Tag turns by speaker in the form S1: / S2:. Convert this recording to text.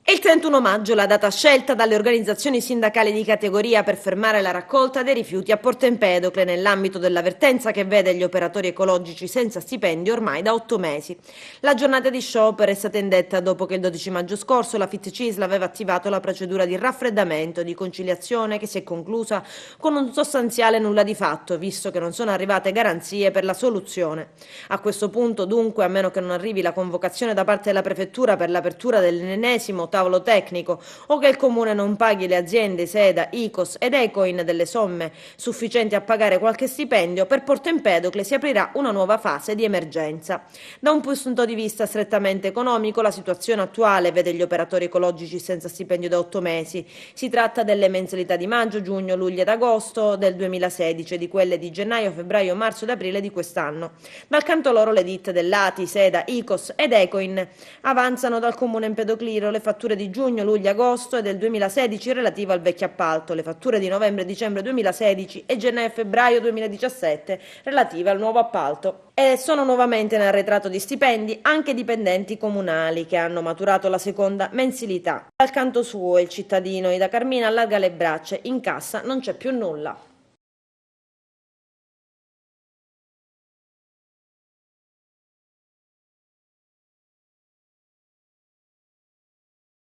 S1: È il 31 maggio la data scelta dalle organizzazioni sindacali di categoria per fermare la raccolta dei rifiuti a Porto Empedocle nell'ambito dell'avvertenza che vede gli operatori ecologici senza stipendio ormai da 8 mesi. La giornata di sciopero è stata indetta dopo che il 12 maggio scorso la FIT-CISL aveva attivato la procedura di raffreddamento e di conciliazione che si è conclusa con un sostanziale nulla di fatto, visto che non sono arrivate garanzie per la soluzione. A questo punto, dunque, a meno che non arrivi la convocazione da parte della prefettura per l'apertura dell'ennesimo tavolo tecnico o che il comune non paghi le aziende SEDA, ICOS ed Ecoin delle somme sufficienti a pagare qualche stipendio, per Porto Empedocle si aprirà una nuova fase di emergenza. Da un punto di vista strettamente economico, la situazione attuale vede gli operatori ecologici senza stipendio da 8 mesi. Si tratta delle mensilità di maggio, giugno, luglio ed agosto del 2016 e di quelle di gennaio, febbraio, marzo ed aprile di quest'anno. Dal canto loro le ditte dell'ATI, SEDA, ICOS ed Ecoin avanzano dal comune empedoclino le fatture di giugno, luglio, agosto e del 2016 relative al vecchio appalto, le fatture di novembre e dicembre 2016 e gennaio e febbraio 2017 relative al nuovo appalto. E sono nuovamente in arretrato di stipendi anche dipendenti comunali che hanno maturato la seconda mensilità. Dal canto suo il cittadino Ida Carmina allarga le braccia, in cassa non c'è più nulla.